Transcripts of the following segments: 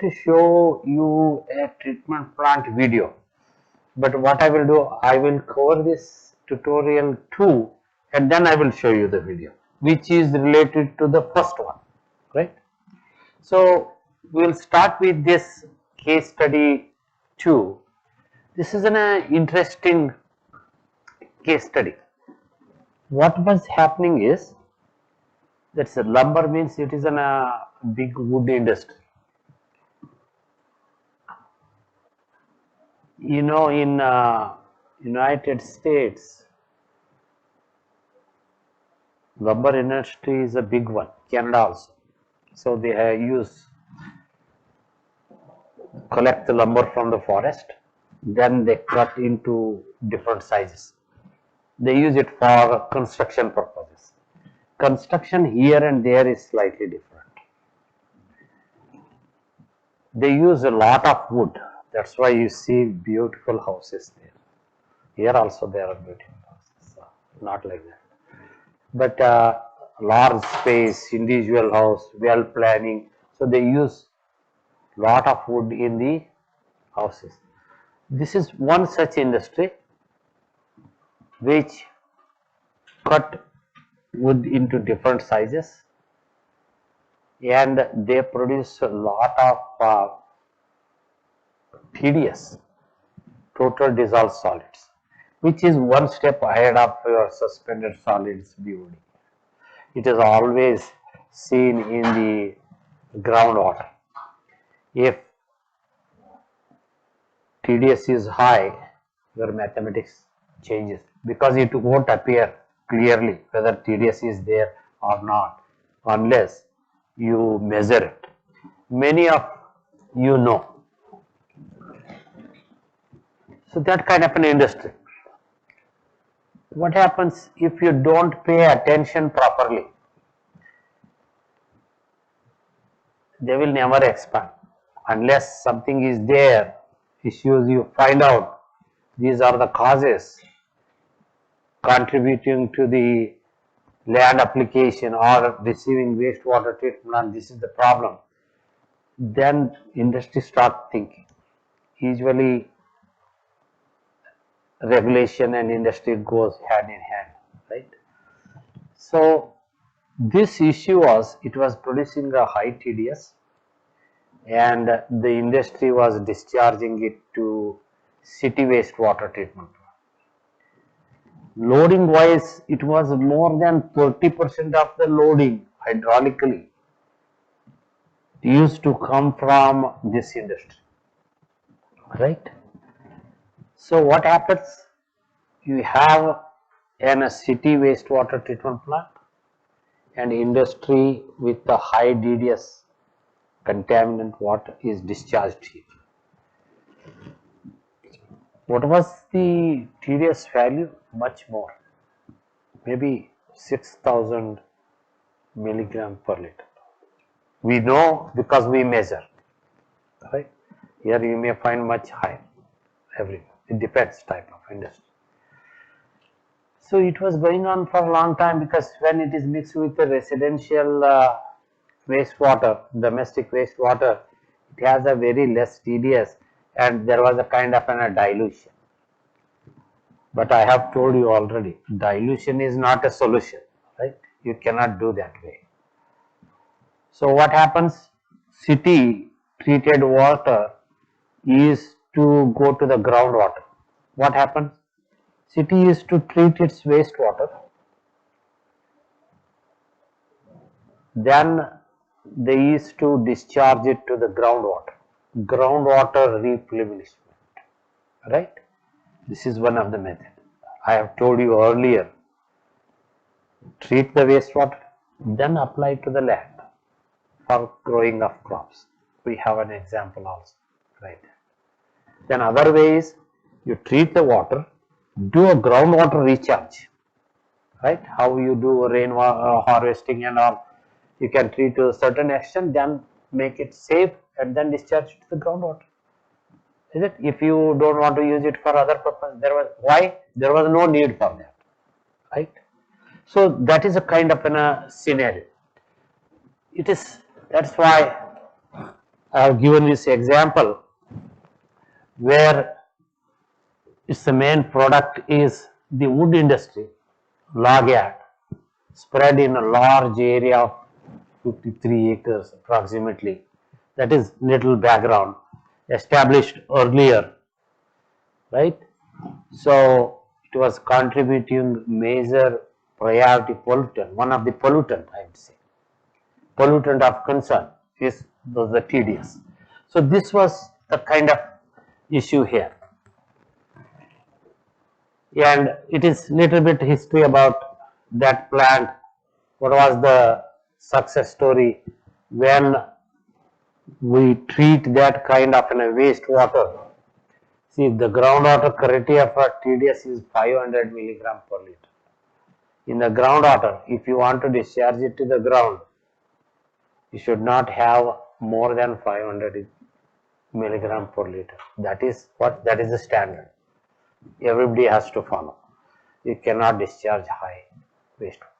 To show you a treatment plant video, but what I will do, I will cover this tutorial too, and then I will show you the video which is related to the first one, right? So we will start with this case study 2. This is an interesting case study. What was happening is, that's a lumber means it is a big wood industry. You know, in United States, lumber industry is a big one. Canada also. So they collect the lumber from the forest, then they cut into different sizes. They use it for construction purposes. Construction here and there is slightly different. They use a lot of wood. That's why you see beautiful houses there. Here also there are beautiful houses. Not like that. But large space, individual house, well planning. So they use lot of wood in the houses. This is one such industry which cut wood into different sizes, and they produce a lot of TDS, total dissolved solids, which is one step ahead of your suspended solids BOD. It is always seen in the groundwater. If TDS is high, your mathematics changes because it won't appear clearly whether TDS is there or not unless you measure it. Many of you know. So that kind of an industry. What happens if you don't pay attention properly? They will never expand unless something is there, issues you find out. These are the causes contributing to the land application or receiving wastewater treatment, this is the problem. Then industry start thinking. Usually regulation and industry goes hand in hand, right? So this issue was, it was producing a high TDS and the industry was discharging it to city wastewater treatment. Loading wise, it was more than 30% of the loading hydraulically used to come from this industry, right? So what happens? You have a city wastewater treatment plant and industry with the high DDS contaminant water is discharged here. What was the TDS value? Much more, maybe 6,000 milligram per liter. We know because we measure, right? Here you may find much higher everywhere. It depends type of industry. So it was going on for a long time because when it is mixed with the residential wastewater, domestic wastewater, it has a very less TDS and there was a kind of a dilution. But I have told you already, dilution is not a solution, right? You cannot do that way. So what happens? City treated water is to go to the groundwater. What happens? City is to treat its wastewater, then they used to discharge it to the groundwater replenishment, right? This is one of the methods. I have told you earlier, treat the wastewater, then apply to the land for growing of crops. We have an example also, right? Then other way is, you treat the water, do a groundwater recharge, right? How you do rainwater harvesting and all, you can treat to a certain extent, then make it safe and then discharge it to the groundwater. Is it? If you don't want to use it for other purpose, why? There was no need for that, right? So that is a kind of a scenario. It is, that's why I have given this example where its the main product is the wood industry, log yard, spread in a large area of 53 acres approximately. That is little background, established earlier, right? So it was contributing major priority pollutant, one of the pollutant I would say. Pollutant of concern was the TDS. So this was the kind of issue here. And it is little bit history about that plant. What was the success story when we treat that kind of wastewater? See, the groundwater criteria for TDS is 500 milligram per liter. In the groundwater, if you want to discharge it to the ground, you should not have more than 500 milligram per liter. That is the standard. Everybody has to follow. You cannot discharge high wastewater.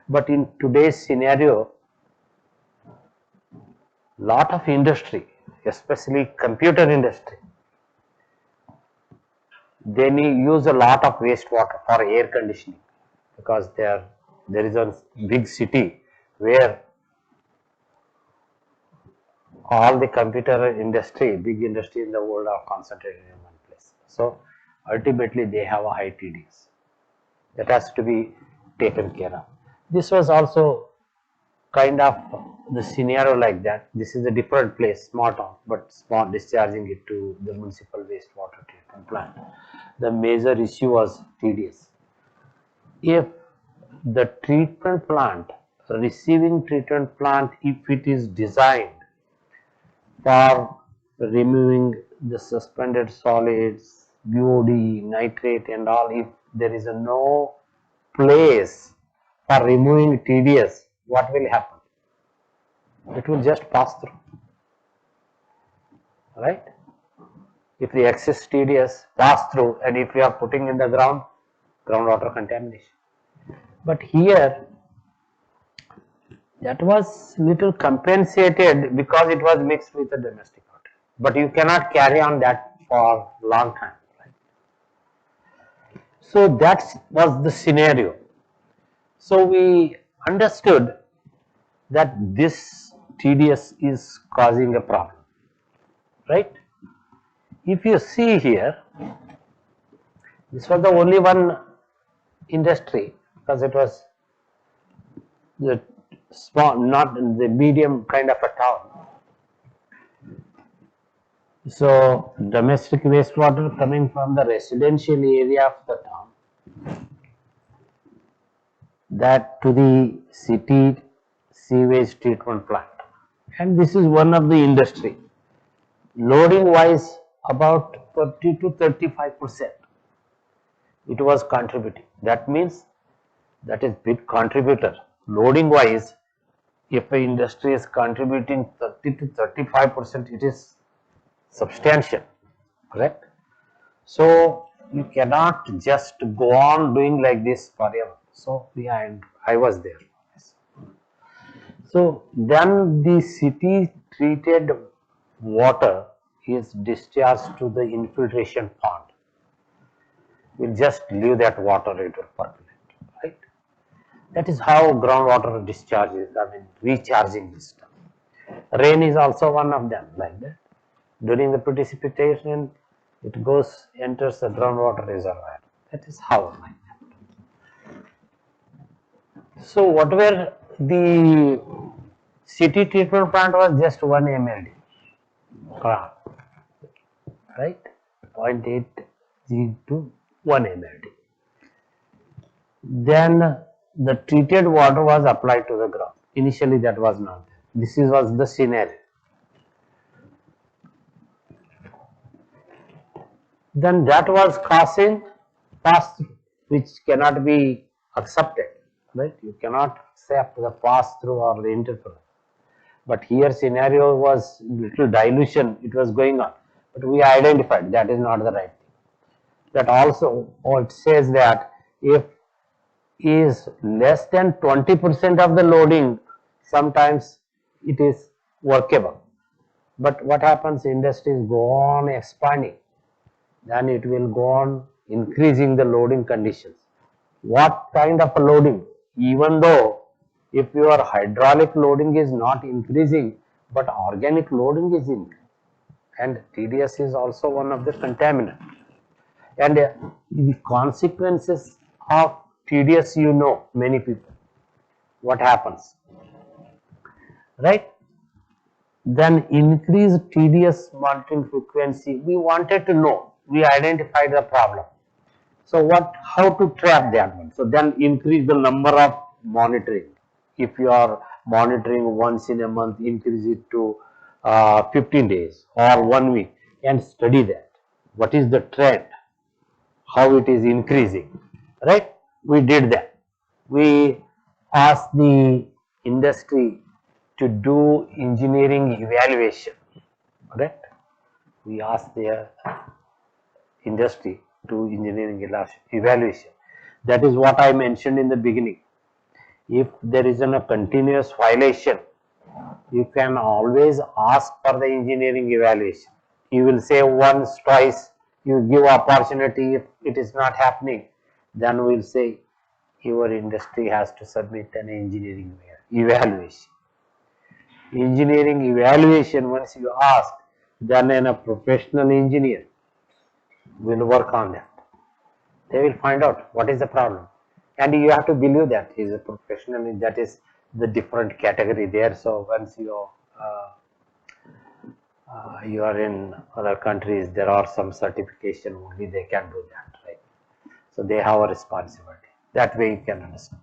But in today's scenario, lot of industry, especially computer industry, they use a lot of wastewater for air conditioning because there is a big city where all the computer industry, big industry in the world are concentrated in one place. So ultimately they have a high TDS. That has to be taken care of. This was also kind of the scenario like that. This is a different place, small town, but small discharging it to the municipal wastewater treatment plant. The major issue was TDS. If the treatment plant, receiving treatment plant, if it is designed for removing the suspended solids, BOD, nitrate and all, if there is no place for removing TDS, what will happen? It will just pass through, right? If the excess TDS pass through and if you are putting in the ground, groundwater contamination. But here, that was little compensated because it was mixed with the domestic water. But you cannot carry on that for a long time. Right? So that was the scenario. So we understood that this TDS is causing a problem, right? If you see here, this was the only one industry because it was the small, not the medium kind of a town. So domestic wastewater coming from the residential area of the town, that to the city sewage treatment plant, and this is one of the industry. Loading wise, about 30 to 35%. It was contributing. That means that is big contributor. Loading wise, if an industry is contributing 30 to 35%, it is substantial, correct? So you cannot just go on doing like this forever. So I was there. So then the city treated water is discharged to the infiltration pond. We'll just leave that water, it will percolate, right? That is how groundwater discharge is, recharging system. Rain is also one of them like that. During the precipitation, it enters the groundwater reservoir. That is how like that. So whatever the city treatment plant was just 1 MLD, right? 0.8 G to 1 MLD. Then the treated water was applied to the ground. Initially that was not there. This was the scenario. Then that was causing pass-through, which cannot be accepted, right? You cannot accept the pass-through or the interference. But here scenario was little dilution, it was going on. But we identified that is not the right thing. That also, it says that if is less than 20% of the loading, sometimes it is workable. But what happens, industries go on expanding, then it will go on increasing the loading conditions. What kind of a loading? Even though if your hydraulic loading is not increasing, but organic loading is increasing. And TDS is also one of the contaminants. And the consequences of TDS, many people, what happens, right? Then increase TDS monitoring frequency. We wanted to know, we identified the problem. So how to track that one? So then increase the number of monitoring. If you are monitoring once in a month, increase it to 15 days or 1 week and study that. What is the trend? How it is increasing, right? We did that. We asked the industry to do engineering evaluation, correct? We asked their industry to engineering evaluation. That is what I mentioned in the beginning. If there is a continuous violation, you can always ask for the engineering evaluation. You will say once, twice, you give opportunity. If it is not happening, then we will say your industry has to submit an engineering evaluation. Engineering evaluation, once you ask, then a professional engineer will work on that. They will find out what is the problem. And you have to believe that he is a professional, that is the different category there. So once you are in other countries, there are some certification only they can do that, right? So they have a responsibility. That way you can understand.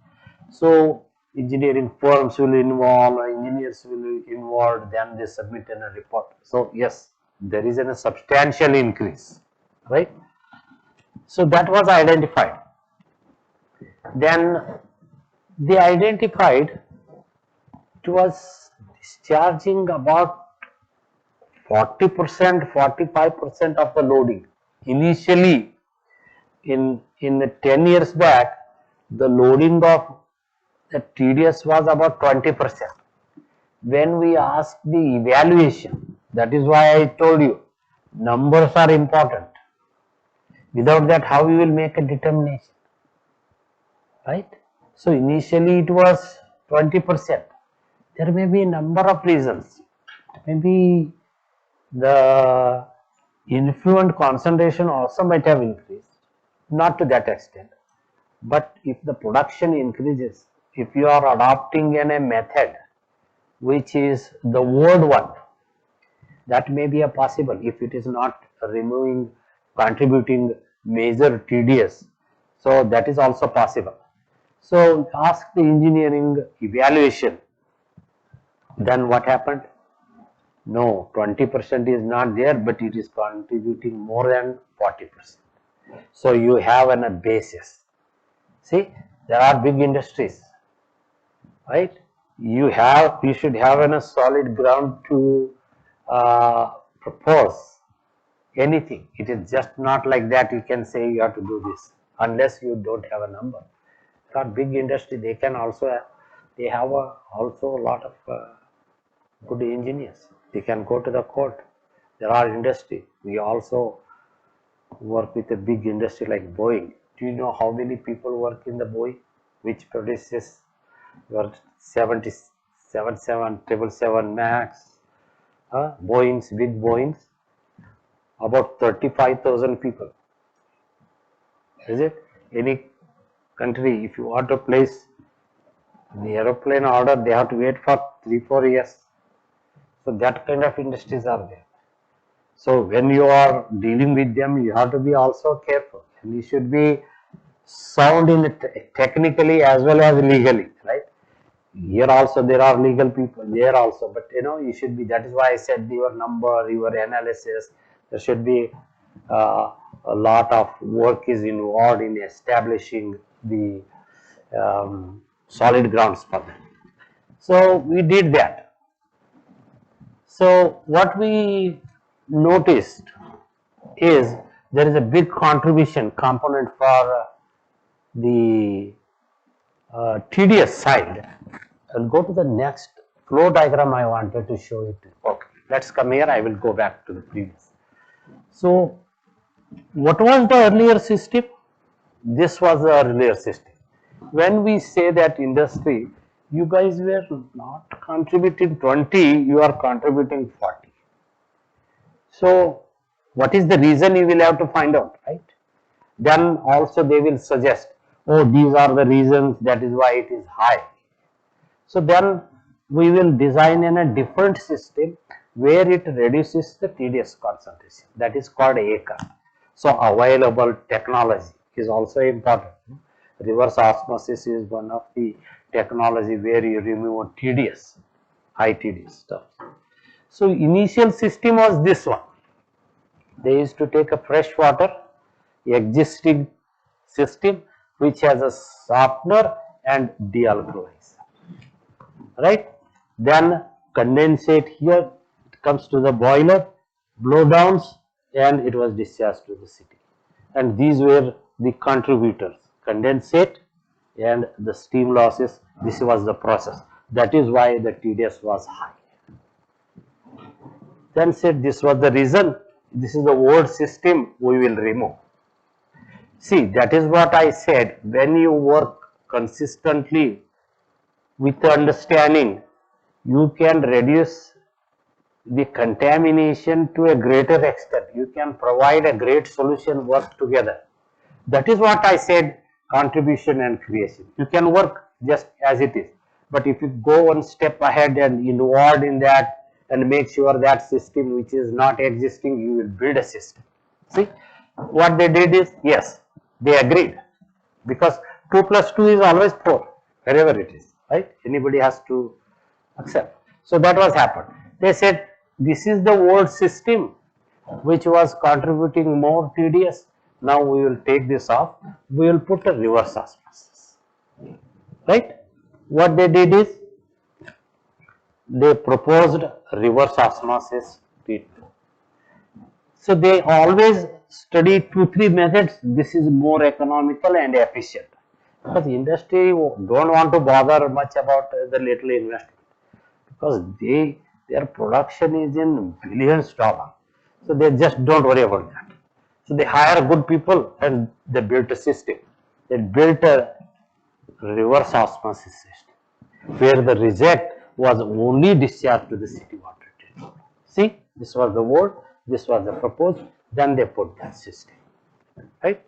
So engineering firms will involve, engineers will involve, then they submit in a report. So yes, there is a substantial increase, right? So that was identified. Then they identified it was discharging about 40%, 45% of the loading. Initially, in 10 years back, the loading of the TDS was about 20%. When we asked the evaluation, that is why I told you, numbers are important. Without that, how we will make a determination, right? So initially it was 20%. There may be a number of reasons. Maybe the influent concentration also might have increased, not to that extent. But if the production increases, if you are adopting a method which is the old one, that may be a possible if it is not contributing major TDS. So that is also possible. So ask the engineering evaluation. Then what happened? No, 20% is not there, but it is contributing more than 40%. So you have a basis. See, there are big industries, right? You should have a solid ground to propose anything. It is just not like that you can say you have to do this unless you don't have a number. There are big industry, they have also a lot of good engineers. They can go to the court. There are industry. We also work with a big industry like Boeing. Do you know how many people work in the Boeing, which produces your 777, 777 Max, Boeings, big Boeings? About 35,000 people. Is it? Any country, if you want to place the aeroplane order, they have to wait for 3-4 years. So that kind of industries are there. So when you are dealing with them, you have to be also careful, and you should be sound in technically as well as legally, right? Here also there are legal people there also, but you should be. That is why I said your number, your analysis. There should be a lot of work is involved in establishing the solid grounds for that. So we did that. So what we noticed is there is a big contribution component for the TDS side. I'll go to the next flow diagram. I wanted to show it. Okay. Let's come here, I will go back to the previous. So, what was the earlier system? This was the earlier system. When we say that industry, you guys were not contributing 20, you are contributing 40. So, what is the reason, you will have to find out, right? Then also they will suggest, oh, these are the reasons, that is why it is high. So then we will design in a different system where it reduces the TDS concentration. That is called ACA. So available technology is also important. Reverse osmosis is one of the technology where you remove TDS, high TDS stuff. So initial system was this one. They used to take a fresh water, existing system which has a softener and dealkalize, right? Then condensate here, it comes to the boiler, blow downs, and it was discharged to the city. And these were the contributors, condensate and the steam losses. This was the process. That is why the TDS was high. Then said this was the reason, this is the old system, we will remove. See, that is what I said, when you work consistently with understanding, you can reduce the contamination to a greater extent. You can provide a great solution, work together. That is what I said, contribution and creation. You can work just as it is. But if you go one step ahead and involved in that and make sure that system which is not existing, you will build a system. See, what they did is, yes, they agreed. Because 2 plus 2 is always 4, wherever it is, right? Anybody has to accept. So that was happened. They said, this is the old system which was contributing more TDS. Now we will take this off. We will put a reverse osmosis. Right? What they did is, they proposed reverse osmosis treatment. So they always study 2-3 methods. This is more economical and efficient. Because industry don't want to bother much about the little investment. Because their production is in billions dollars. So they just don't worry about that. So they hire good people and they built a system. They built a reverse osmosis system where the reject was only discharged to the city water treatment. See, this was the word, this was the proposed, then they put that system. Right?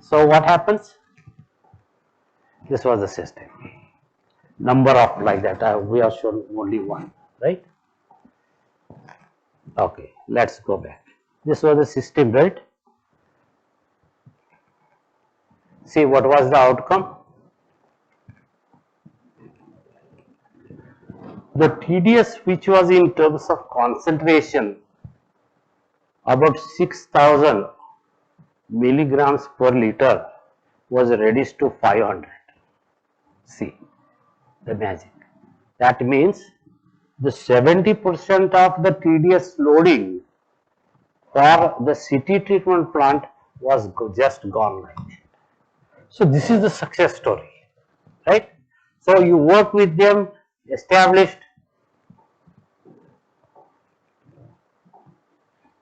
So what happens? This was the system. Number of like that, we have shown only one, right? Okay, let's go back. This was the system built. See what was the outcome? The TDS, which was in terms of concentration about 6,000 milligrams per liter, was reduced to 500. See the magic. That means the 70% of the TDS loading for the city treatment plant was just gone like that. So this is the success story, right? So you work with them, established.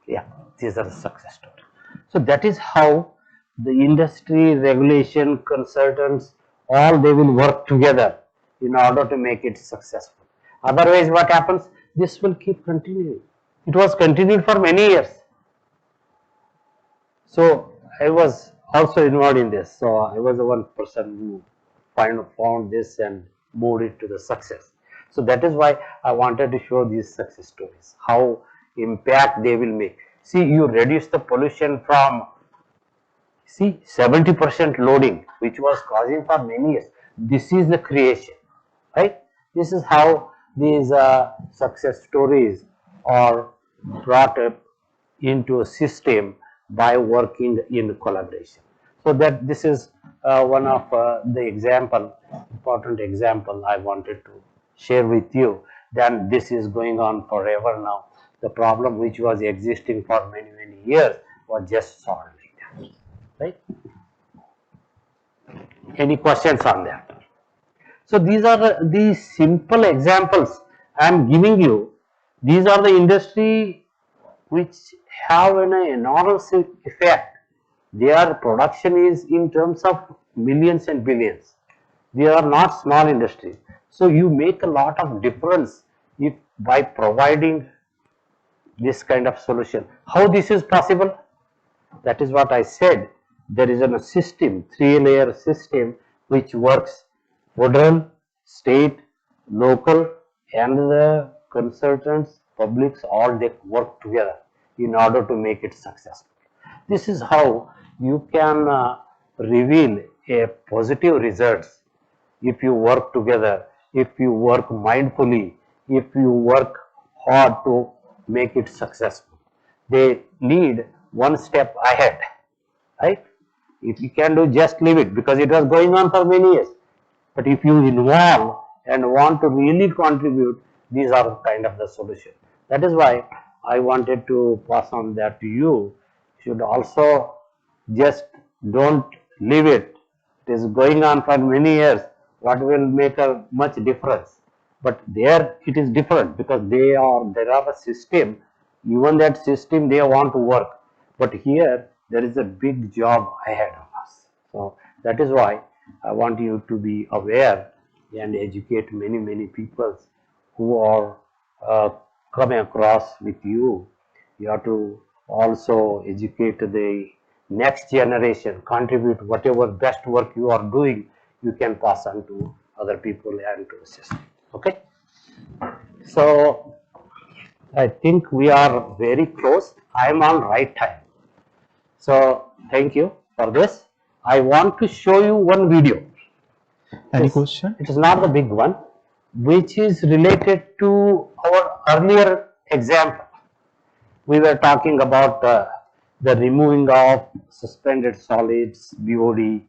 Yeah, these are the success stories. So that is how the industry, regulation, consultants, all they will work together in order to make it successful. Otherwise, what happens? This will keep continuing. It was continued for many years. So I was also involved in this. So I was the one person who found this and moved it to the success. So that is why I wanted to show these success stories, how impact they will make. See, you reduce the pollution from 70% loading, which was causing for many years. This is the creation, right? This is how these success stories are brought up into a system by working in collaboration. So that this is one of the important example I wanted to share with you. Then this is going on forever now. The problem which was existing for many years was just solved like that, right? Any questions on that? So these are the simple examples I am giving you These are the industry which have an enormous effect. Their production is in terms of millions and billions. They are not small industry. So you make a lot of difference if by providing this kind of solution. How this is possible? That is what I said. There is a system, three-layer system which works federal, state, local, and the consultants, publics, all they work together in order to make it successful. This is how you can reveal a positive results if you work together, if you work mindfully, if you work hard to make it successful. They lead one step ahead, right? If you can do, just leave it because it was going on for many years. But if you involve and want to really contribute, these are kind of the solution. That is why I wanted to pass on that to you. Should also just don't leave it. It is going on for many years. What will make a much difference? But there it is different because there are a system. Even that system they want to work. But here there is a big job ahead of us. So that is why I want you to be aware and educate many people who are coming across with you. You have to also educate the next generation, contribute whatever best work you are doing, you can pass on to other people and to the system. Okay. So I think we are very close. I am on right time. So thank you for this. I want to show you one video. Any question? It is not the big one, which is related to our earlier example. We were talking about the removing of suspended solids, BOD,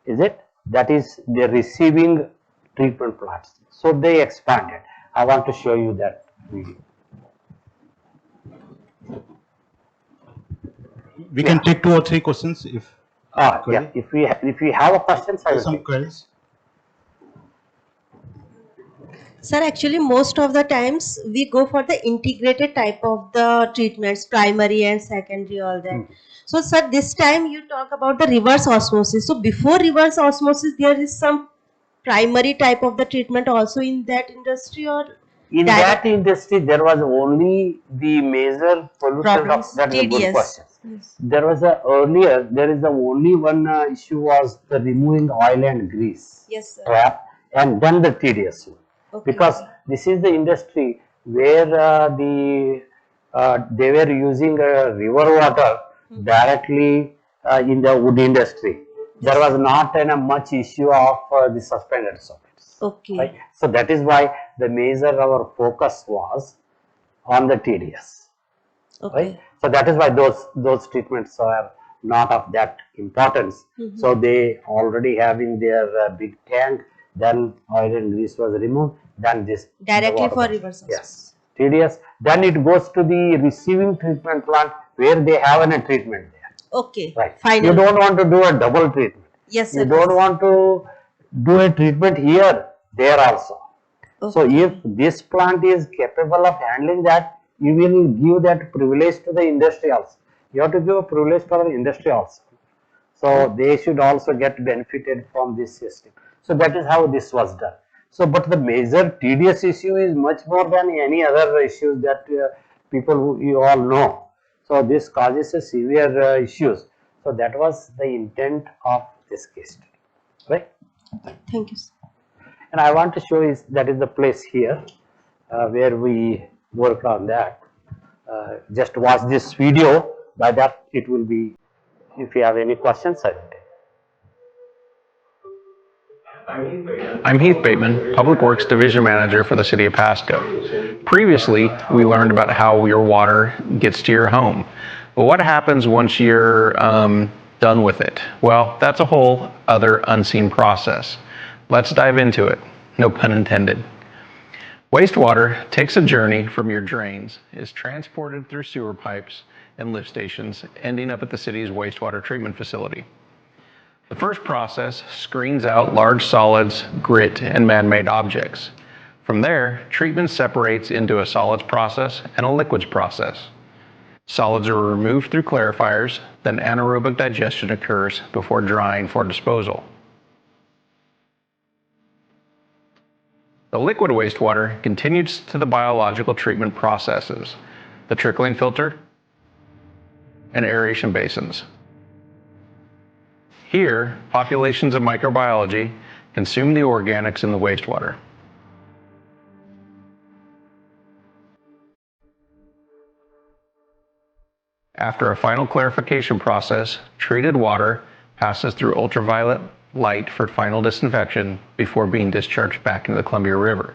is it? That is the receiving treatment plants. So they expanded. I want to show you that video. We can take 2 or 3 questions if. Yeah. If we have a question, I will some take. queries. Sir, actually most of the times we go for the integrated type of the treatments, primary and secondary, all that. So sir, this time you talk about the reverse osmosis. So before reverse osmosis, there is some primary type of the treatment also in that industry, or in direct? that industry there was only the major pollution Problems, of that is a good TDS. question. Yes. There was a earlier, there is the only one issue was the removing oil and grease Yes, sir. trap, and then the TDS one. Okay. Because this is the industry where they were using river water directly in the wood industry. There was not much issue of the suspended solids. Okay. Right? So that is why the major our focus was on the TDS. Okay. Right? So that is why those treatments are not of that importance. So they already having their big tank, then oil and grease was removed, then this Directly for reverse osmosis. Yes, TDS. Then it goes to the receiving treatment plant where they have a treatment there. Okay. Right. Finally. You don't want to do a double treatment. Yes, sir. You don't want to do a treatment here, there also. Okay. So if this plant is capable of handling that, you will give that privilege to the industry also. You have to give a privilege for the industry also. So they should also get benefited from this system. So that is how this was done. So, but the major TDS issue is much more than any other issues that people who you all know. So this causes a severe issues. So that was the intent of this case study, right? Thank you, sir. And I want to show is that is the place here where we worked on that. Just watch this video. By that it will be. If you have any questions, I will take. I'm Heath Bateman, Public Works Division Manager for the City of Pasco. Previously, we learned about how your water gets to your home. But what happens once you're done with it? Well, that's a whole other unseen process. Let's dive into it. No pun intended. Wastewater takes a journey from your drains, is transported through sewer pipes and lift stations, ending up at the city's wastewater treatment facility. The first process screens out large solids, grit, and man-made objects. From there, treatment separates into a solids process and a liquids process. Solids are removed through clarifiers, then anaerobic digestion occurs before drying for disposal. The liquid wastewater continues to the biological treatment processes, the trickling filter, and aeration basins. Here, populations of microbiology consume the organics in the wastewater. After a final clarification process, treated water passes through ultraviolet light for final disinfection before being discharged back into the Columbia River.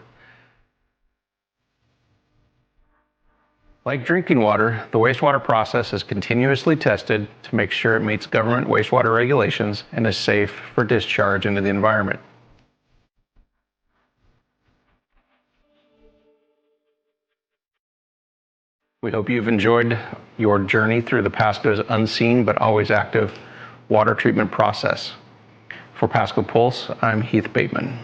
Like drinking water, the wastewater process is continuously tested to make sure it meets government wastewater regulations and is safe for discharge into the environment. We hope you've enjoyed your journey through the Pasco's unseen but always active water treatment process. For Pasco Pulse, I'm Heath Bateman.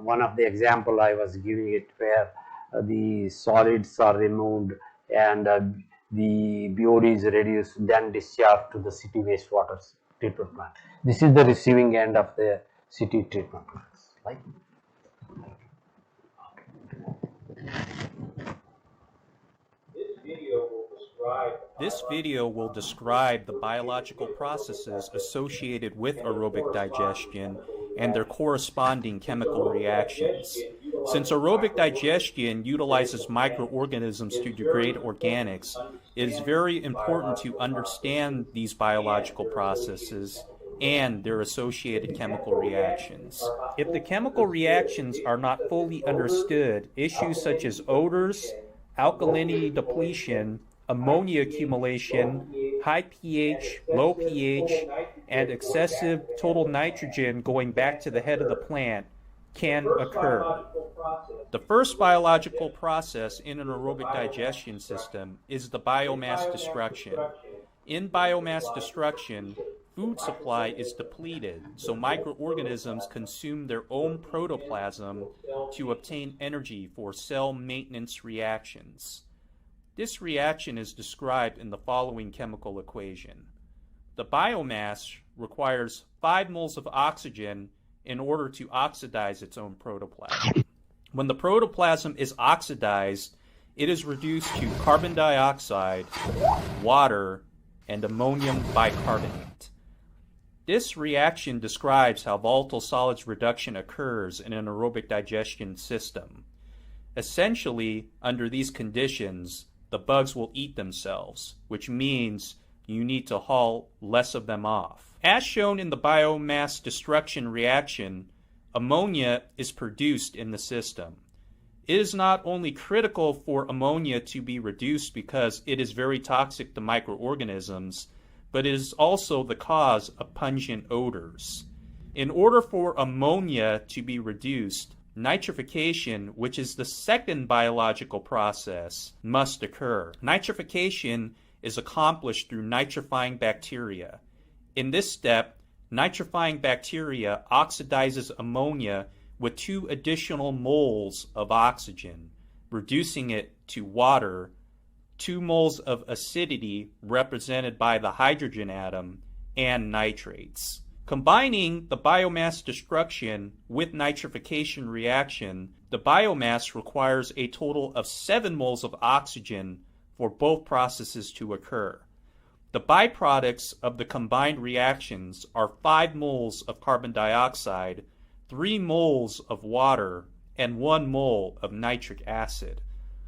One of the example I was giving it where the solids are removed and the BOD is reduced, then discharged to the city wastewater treatment plant. This is the receiving end of the city treatment plants, right? This video will describe the biological processes associated with aerobic digestion and their corresponding chemical reactions. Since aerobic digestion utilizes microorganisms to degrade organics, it is very important to understand these biological processes and their associated chemical reactions. If the chemical reactions are not fully understood, issues such as odors, alkalinity depletion, ammonia accumulation, high pH, low pH, and excessive total nitrogen going back to the head of the plant can occur. The first biological process in an aerobic digestion system is the biomass destruction. In biomass destruction, food supply is depleted, so microorganisms consume their own protoplasm to obtain energy for cell maintenance reactions. This reaction is described in the following chemical equation. The biomass requires 5 moles of oxygen in order to oxidize its own protoplasm. When the protoplasm is oxidized, it is reduced to carbon dioxide, water, and ammonium bicarbonate. This reaction describes how volatile solids reduction occurs in an aerobic digestion system. Essentially, under these conditions, the bugs will eat themselves, which means you need to haul less of them off. As shown in the biomass destruction reaction, ammonia is produced in the system. It is not only critical for ammonia to be reduced because it is very toxic to microorganisms, but it is also the cause of pungent odors. In order for ammonia to be reduced, nitrification, which is the second biological process, must occur. Nitrification is accomplished through nitrifying bacteria. In this step, nitrifying bacteria oxidizes ammonia with 2 additional moles of oxygen, reducing it to water, 2 moles of acidity represented by the hydrogen atom, and nitrates. Combining the biomass destruction with nitrification reaction, the biomass requires a total of 7 moles of oxygen for both processes to occur. The byproducts of the combined reactions are 5 moles of carbon dioxide, 3 moles of water, and 1 mole of nitric acid.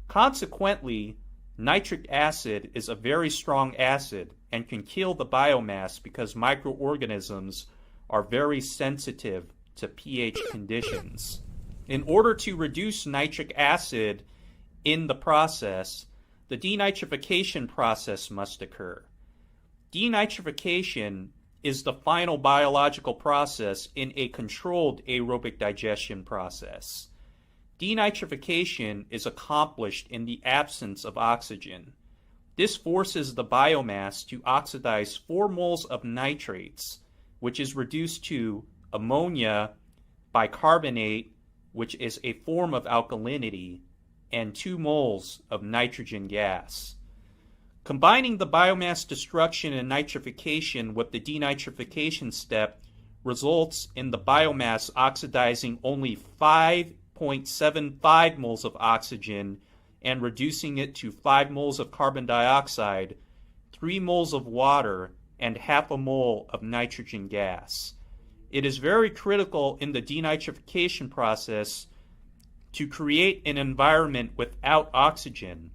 Consequently, nitric acid is a very strong acid and can kill the biomass because microorganisms are very sensitive to pH conditions. In order to reduce nitric acid in the process, the denitrification process must occur. Denitrification is the final biological process in a controlled aerobic digestion process. Denitrification is accomplished in the absence of oxygen. This forces the biomass to oxidize 4 moles of nitrates, which is reduced to ammonia, bicarbonate, which is a form of alkalinity, and 2 moles of nitrogen gas. Combining the biomass destruction and nitrification with the denitrification step results in the biomass oxidizing only 5.75 moles of oxygen and reducing it to 5 moles of carbon dioxide, 3 moles of water, and half a mole of nitrogen gas. It is very critical in the denitrification process to create an environment without oxygen,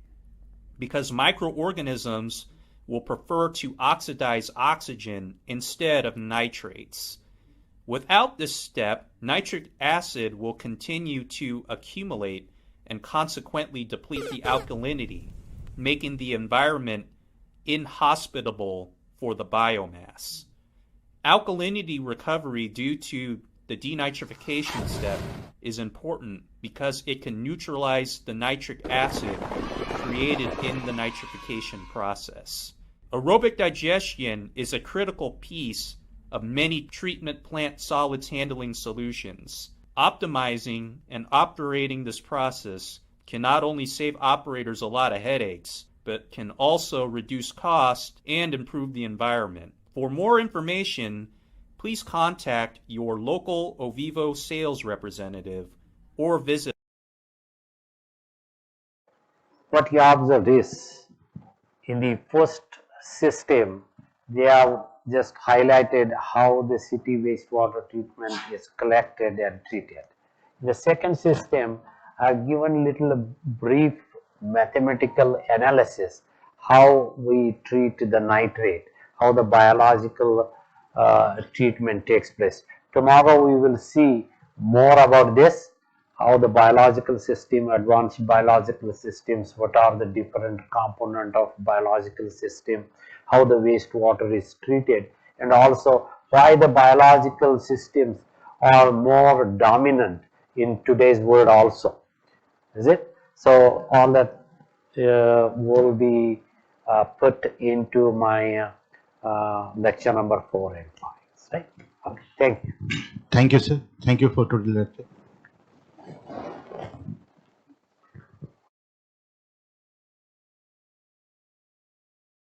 because microorganisms will prefer to oxidize oxygen instead of nitrates. Without this step, nitric acid will continue to accumulate and consequently deplete the alkalinity, making the environment inhospitable for the biomass. Alkalinity recovery due to the denitrification step is important because it can neutralize the nitric acid created in the nitrification process. Aerobic digestion is a critical piece of many treatment plant solids handling solutions. Optimizing and operating this process can not only save operators a lot of headaches, but can also reduce cost and improve the environment. For more information, please contact your local Ovivo sales representative or visit. What you observe is, in the first system, they have just highlighted how the city wastewater treatment is collected and treated. In the second system, I have given little brief mathematical analysis how we treat the nitrate, how the biological treatment takes place. Tomorrow we will see more about this, how the biological system, advanced biological systems, what are the different component of biological system, how the wastewater is treated, and also why the biological systems are more dominant in today's world also. Is it? So all that will be put into my lecture number 4 and 5. Right? Okay. Thank you. Thank you, sir. Thank you for today's lecture.